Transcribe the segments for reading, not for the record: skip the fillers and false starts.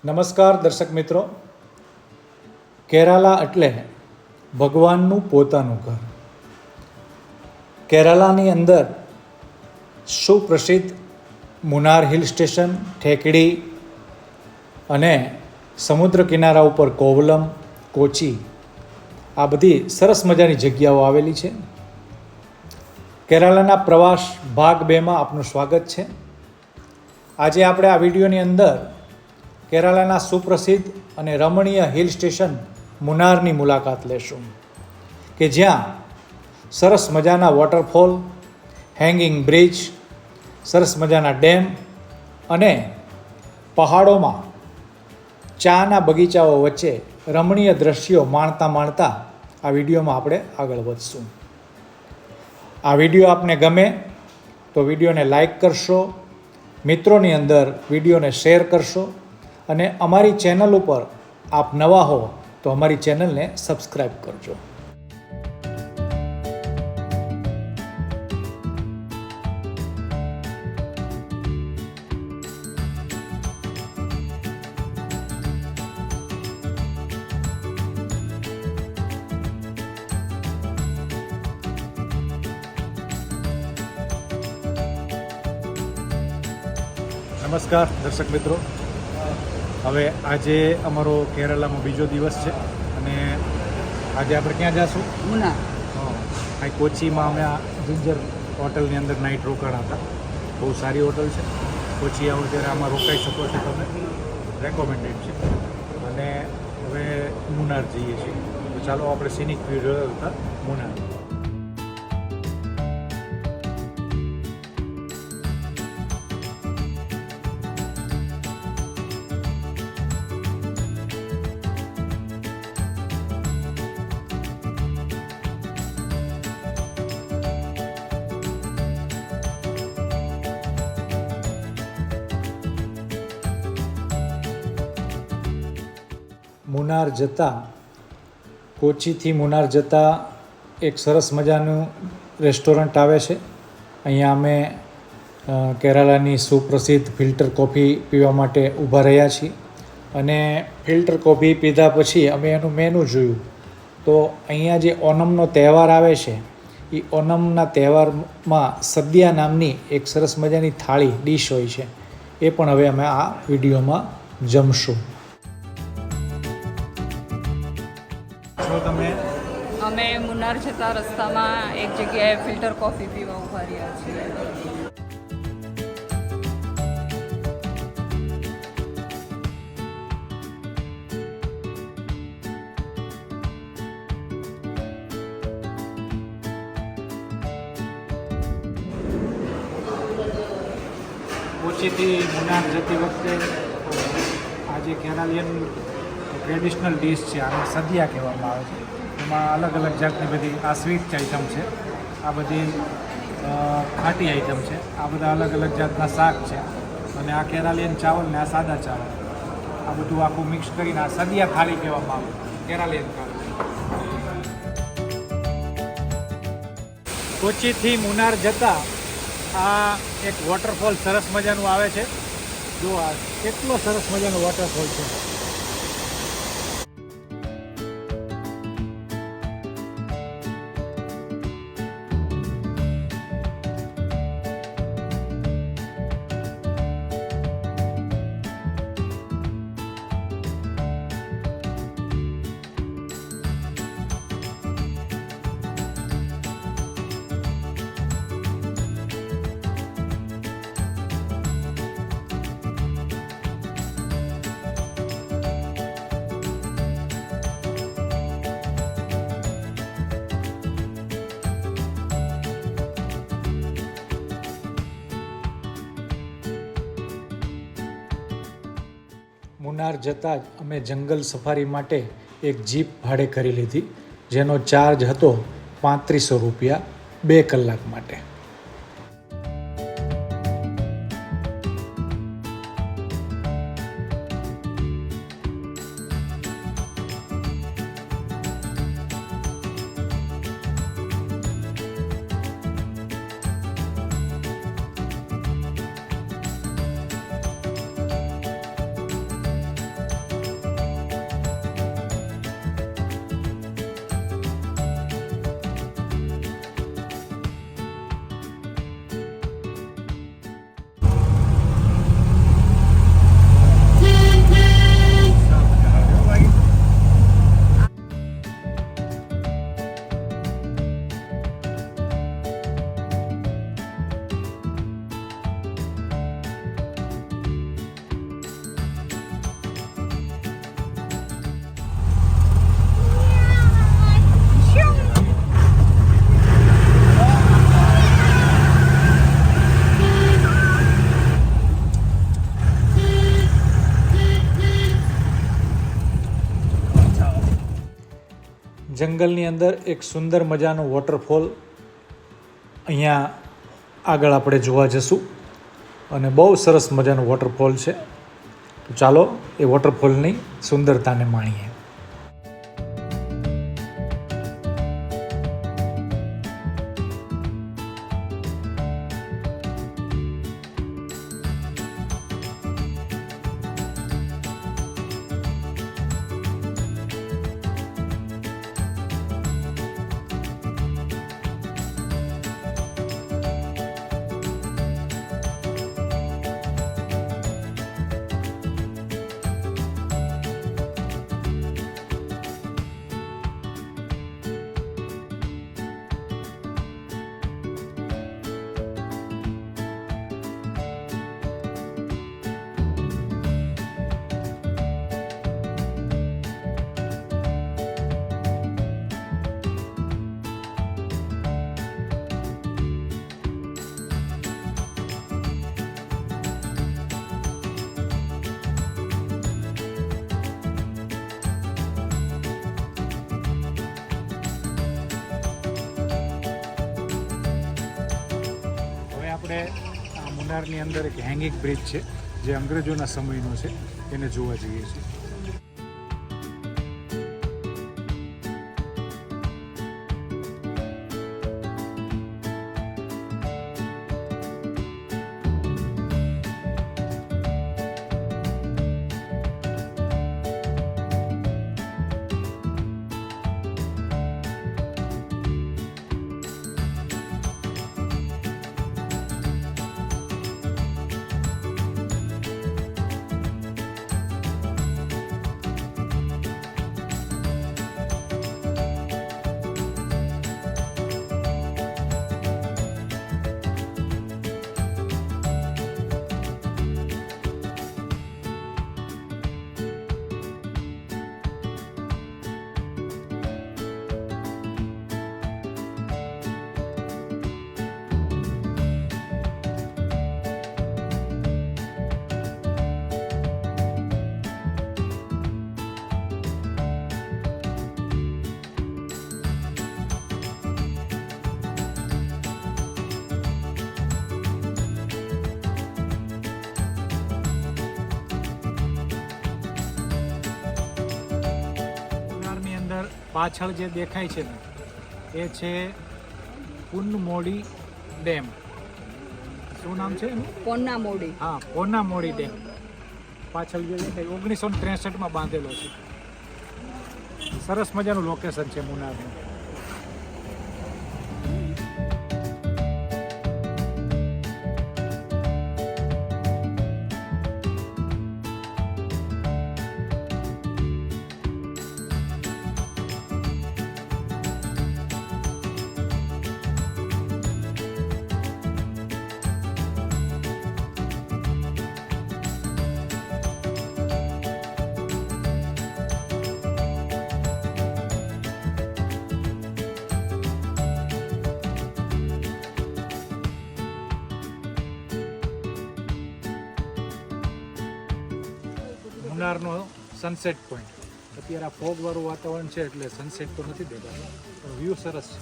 નમસ્કાર દર્શક મિત્રો, કેરાલા એટલે ભગવાનનું પોતાનું ઘર. કેરાલાની અંદર સુપ્રસિદ્ધ મુનાર હિલ સ્ટેશન, ઠેકડી અને સમુદ્ર કિનારા ઉપર કોવલમ, કોચી આ બધી સરસ મજાની જગ્યાઓ આવેલી છે. કેરાલાના પ્રવાસ ભાગ 2માં આપનું સ્વાગત છે. આજે આપણે આ વિડીયોની અંદર કેરાલાના સુપ્રસિદ્ધ અને રમણીય હિલ સ્ટેશન મુનારની મુલાકાત લેશું કે જ્યાં સરસ મજાના વોટરફોલ, હેંગિંગ બ્રિજ, સરસ મજાના ડેમ અને પહાડોમાં ચાના બગીચાઓ વચ્ચે રમણીય દ્રશ્યો માણતા આ વિડીયોમાં આપણે આગળ વધશું. આ વિડીયો આપને ગમે તો વિડીયોને લાઈક કરશો, મિત્રોની અંદર વિડીયોને શેર કરશો અને અમારી ચેનલ ઉપર આપ નવા હો તો અમારી ચેનલને સબસ્ક્રાઈબ કરજો. નમસ્કાર દર્શક મિત્રો, હવે આજે અમારો કેરલામાં બીજો દિવસ છે અને આજે આપણે ક્યાં જઈશું? મુનાર. આ કોચીમાં અમે આ જિંજર હોટલની અંદર નાઇટ રોકાણા હતા. બહુ સારી હોટલ છે. કોચી આવો ત્યારે આમાં રોકાઈ શકો છો તમે, રેકોમેન્ડેડ છે. અને હવે મુનાર જઈએ છીએ, તો ચાલો આપણે સિનિક વ્યૂ જોયા હતા મુનાર. મુનાર જતાં, કોચીથી મુનાર જતાં એક સરસ મજાનું રેસ્ટોરન્ટ આવે છે. અહીંયા અમે કેરાલાની સુપ્રસિદ્ધ ફિલ્ટર કોફી પીવા માટે ઊભા રહ્યા છીએ અને ફિલ્ટર કોફી પીધા પછી અમે એનું મેનુ જોયું તો અહીંયા જે ઓનમનો તહેવાર આવે છે એ ઓનમના તહેવારમાં સદ્યા નામની એક સરસ મજાની થાળી ડીશ હોય છે. એ પણ હવે અમે આ વિડીયોમાં જમશું. તમે અમે મુનાર જતા રસ્તામાં એક જગ્યાએ ફિલ્ટર કોફી પીવા ઊભા રહ્યા છીએ. કોચીથી મુનાર જતી વખતે આજે કેરાલિયન ટ્રેડિશનલ ડીશ છે, આને સદિયા કહેવામાં આવે છે. એમાં અલગ અલગ જાતની બધી આ સ્વીટ આઈટમ છે, આ બધી ખાટી આઈટમ છે, આ બધા અલગ અલગ જાતના શાક છે અને આ કેરાલિયન ચાવલ ને આ સાદા ચાવલ, આ બધું આખું મિક્સ કરીને આ સદિયા થાળી કહેવામાં આવે, કેરાલિયન થાળી. કોચીથી મુનાર જતાં આ એક વોટરફોલ સરસ મજાનું આવે છે. જો આ કેટલો સરસ મજાનો વોટરફોલ છે. મુનાર જતાં જ અમે જંગલ સફારી માટે એક જીપ ભાડે કરી લીધી, જેનો ચાર્જ હતો 3500 રૂપિયા 2 કલાક માટે. જંગલની અંદર એક સુંદર મજાનો વોટરફોલ અહીંયા આગળ આપણે જોવા જશું અને બહુ સરસ મજાનો વોટરફોલ છે. તો ચાલો એ વોટરફોલની સુંદરતાને માણીએ. આપણે આ મુન્નારની અંદર એક હેંગિંગ બ્રિજ છે જે અંગ્રેજોના સમયનો છે, એને જોવા જઈએ છીએ. પાછળ જે દેખાય છે ને એ છે પુનમોડી ડેમ. શું નામ છે એનું? પોન્નામોડી. હા, પોન્નામોડી ડેમ. પાછળ જે દેખાય 1963માં બાંધેલો છે. સરસ મજાનું લોકેશન છે મુન્નારનું. મુન્નારનો સનસેટ પોઈન્ટ. અત્યારે આ ફોગવાળું વાતાવરણ છે એટલે સનસેટ તો નથી દેખાતો, પણ વ્યૂ સરસ છે.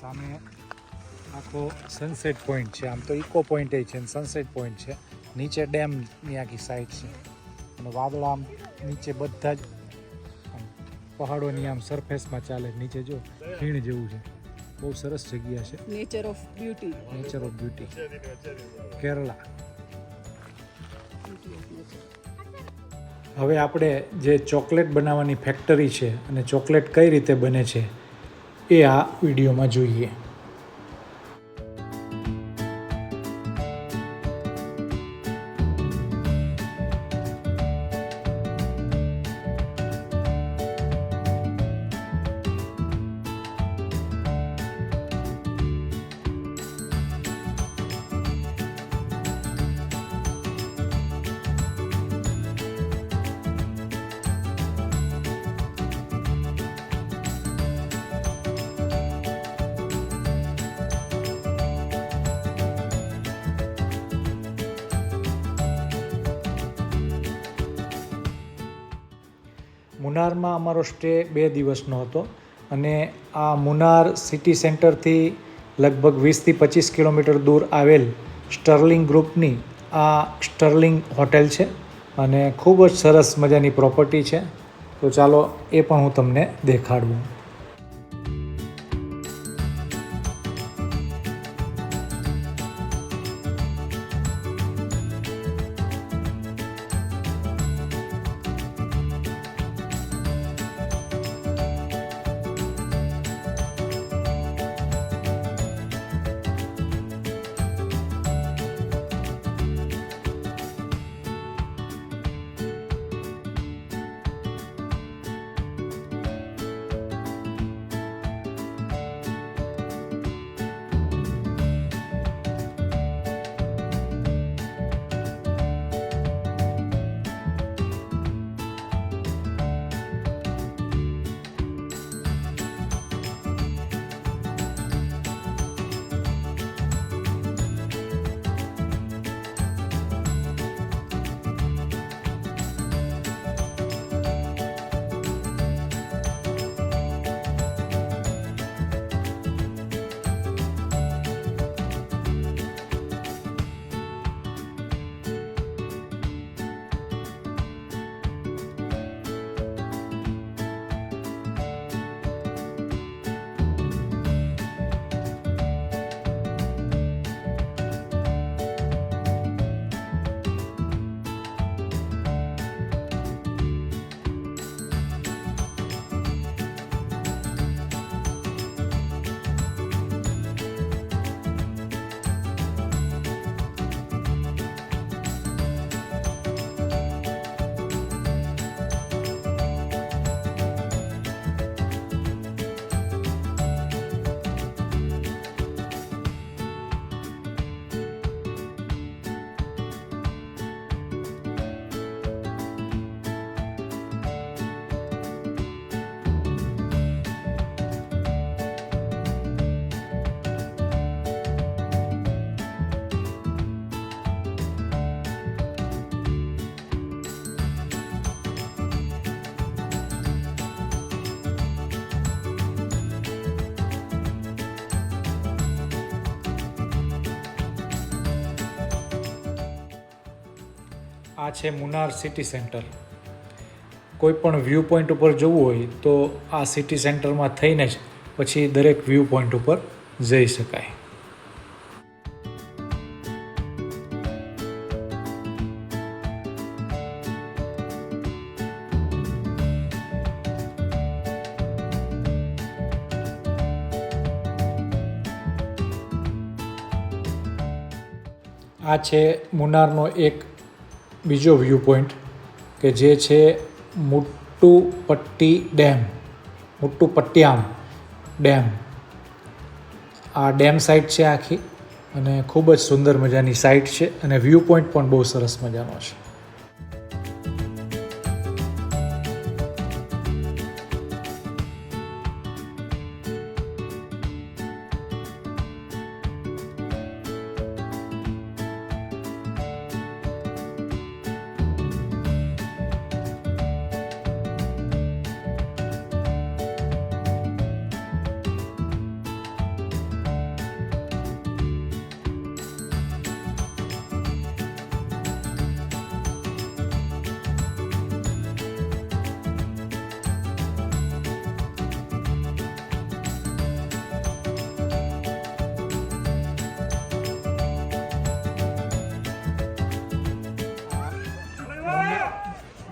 સામે આખો સનસેટ પોઈન્ટ છે. આમ તો ઇકો પોઈન્ટ છે અને સનસેટ પોઈન્ટ છે. નીચે ડેમની આખી સાઈડ છે અને વાદળા આમ નીચે બધા જ પહાડોની આમ સરફેસમાં ચાલે. નીચે જો ખીણ જેવું છે. બહુ સરસ જગ્યા છે. Nature of beauty. Nature of beauty. Kerala. હવે આપણે જે ચોકલેટ બનાવવાની ફેક્ટરી છે અને ચોકલેટ કઈ રીતે બને છે એ આ વિડીયોમાં જોઈએ. મુનારમાં અમારો સ્ટે 2 દિવસનો હતો અને આ મુનાર સિટી સેન્ટરથી લગભગ 20થી 25 કિલોમીટર દૂર આવેલ સ્ટર્લિંગ ગ્રુપની આ સ્ટર્લિંગ હોટેલ છે અને ખૂબ જ સરસ મજાની પ્રોપર્ટી છે. તો ચાલો એ પણ હું તમને દેખાડું. આ છે મુનાર સિટી સેન્ટર. કોઈ પણ વ્યૂ પોઈન્ટ ઉપર જવું હોય તો આ સિટી સેન્ટરમાં થઈને જ પછી દરેક વ્યૂ પોઈન્ટ ઉપર જઈ શકાય. આ છે મુનારનો એક બીજો વ્યૂ પોઈન્ટ કે જે છે મુટ્ટુપટ્ટી ડેમ, મુટ્ટુપટ્ટિયામ ડેમ. આ ડેમ સાઇટ છે આખી અને ખૂબ જ સુંદર મજાની સાઇટ છે અને વ્યૂ પોઈન્ટ પણ બહુ સરસ મજાનો છે.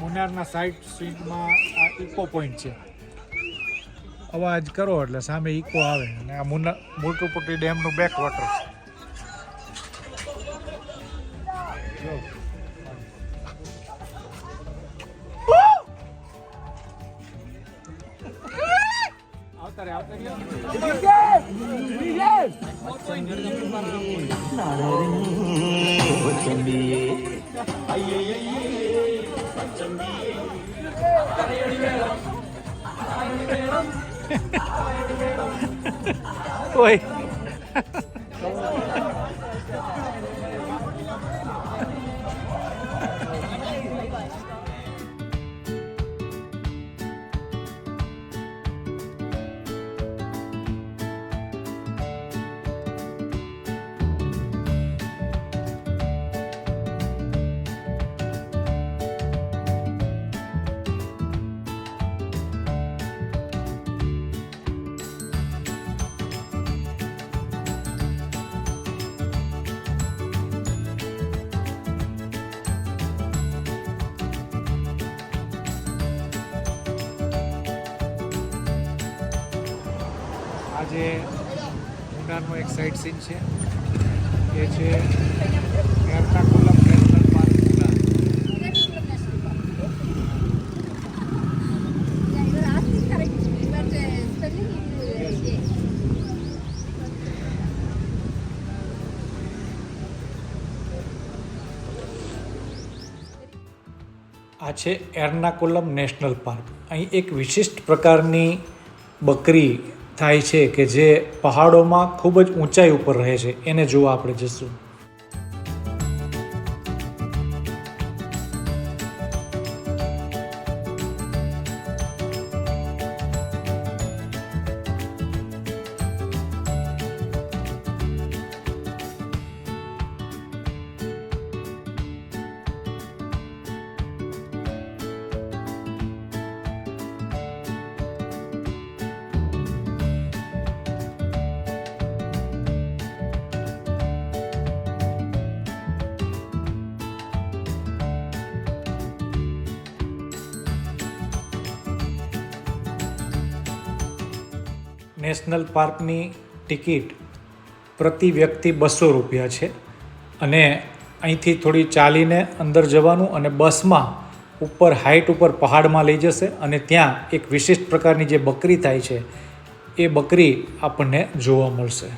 મુન્નારના સાઇટ સીનમાં આ ઇકો પોઈન્ટ છે. અવાજ કરો એટલે સામે ઇકો આવે અને આ મોટુપટ્ટી ડેમનું બેક વોટર છે. જો. ઓય આજે મુન્નારનો એક સાઇટ સીન છે એ છે એર્નાકુલમ નેશનલ પાર્ક મુન્નાર. આ છે એર્નાકુલમ નેશનલ પાર્ક. અહીં એક વિશિષ્ટ પ્રકારની બકરી થાય છે કે જે પહાડોમાં ખૂબ જ ઊંચાઈ ઉપર રહે છે. એને જોવા આપણે જઈશું. નેશનલ પાર્કની ટિકિટ પ્રતિ વ્યક્તિ 200 રૂપિયા છે અને અહીંથી થોડી ચાલીને અંદર જવાનું અને બસમાં ઉપર હાઇટ ઉપર પહાડમાં લઈ જશે અને ત્યાં એક વિશિષ્ટ પ્રકારની જે બકરી થાય છે એ બકરી આપણને જોવા મળશે.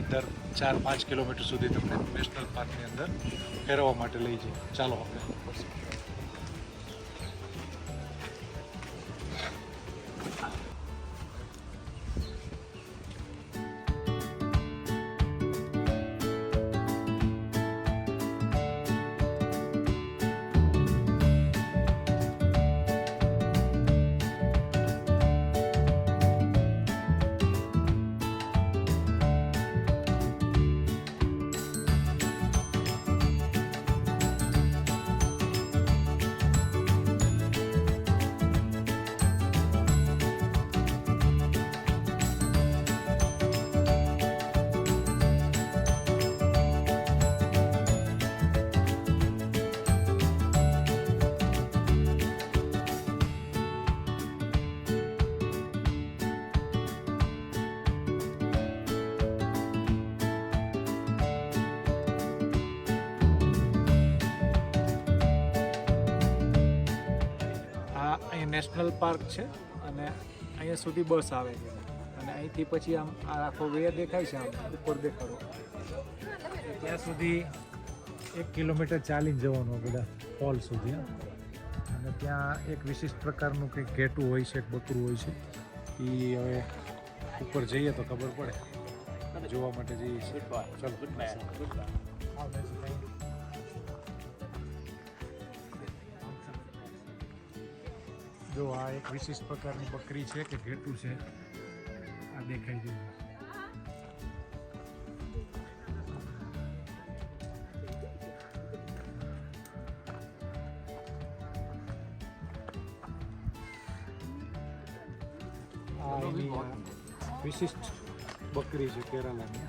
અંદર 4-5 કિલોમીટર સુધી તમને નેશનલ પાર્કની અંદર ફેરવવા માટે લઈ જાય. ચાલો આપણે નેશનલ પાર્ક છે અને અહીંયા સુધી બસ આવે છે અને અહીંથી પછી આમ આ આખો વે દેખાય છે, આમ ઉપર દેખાડો ત્યાં સુધી 1 કિલોમીટર ચાલીને જવાનું આ બધા ફોલ સુધી. અને ત્યાં એક વિશિષ્ટ પ્રકારનું કંઈક ઘેટું હોય છે, એક બકરું હોય છે, એ હવે ઉપર જઈએ તો ખબર પડે, જોવા માટે જઈએ છીએ. ચલો જો આ એક વિશિષ્ટ પ્રકારની બકરી છે કે ઘેટું છે, આ દેખાઈ ગયું. આ એની વિશિષ્ટ બકરી છે કેરાલાની.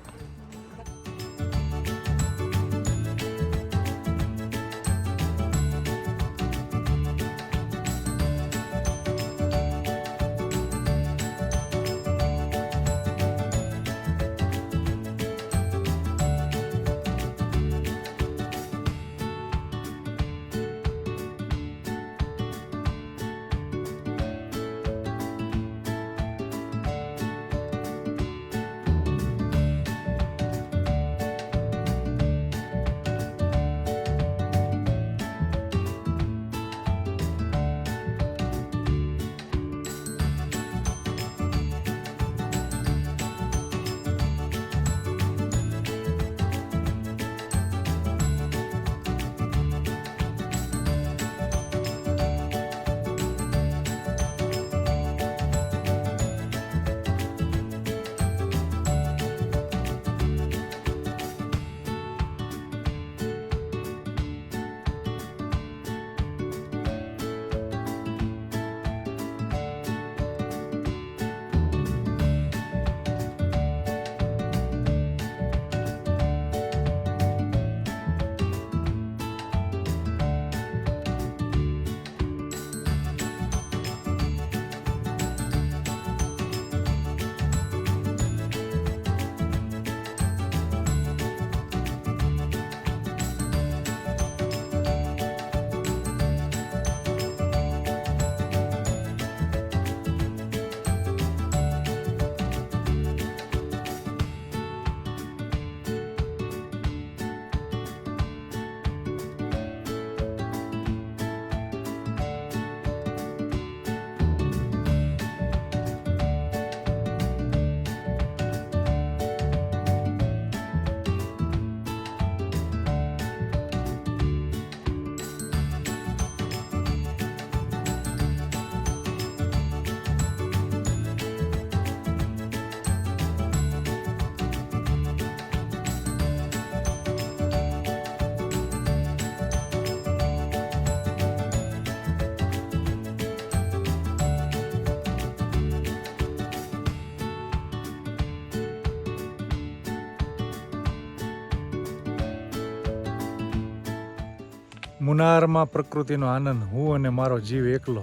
મુનારમાં પ્રકૃતિનો આનંદ, હું અને મારો જીવ એકલો.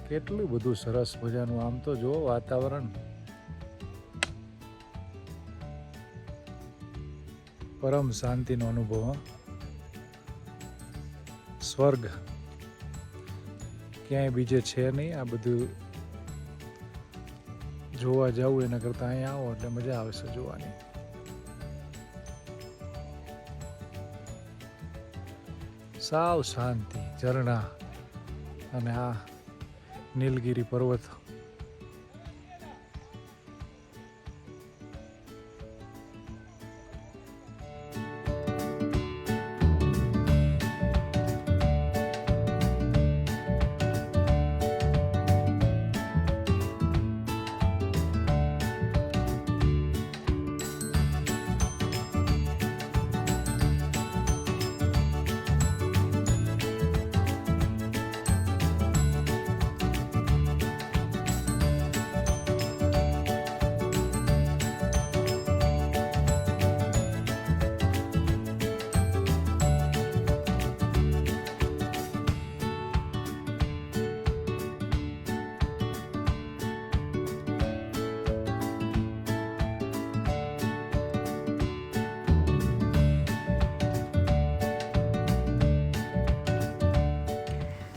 કેટલું બધું સરસ મજાનું. આમ તો જો વાતાવરણ પરમ શાંતિનો અનુભવ. સ્વર્ગ ક્યાંય બીજે છે નહીં. આ બધું જોવા જવું એના કરતાં અહીંયા આવો એટલે મજા આવે છે જોવાની. સાવ શાંતિ, ઝરણા અને આ નીલગિરી પર્વત.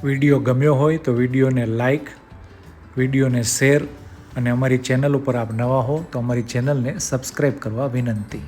વિડીયો ગમ્યો હોય તો વિડીયોને લાઈક, વિડીયોને શેર અને અમારી ચેનલ ઉપર આપ નવા હો તો અમારી ચેનલને સબસ્ક્રાઈબ કરવા વિનંતી.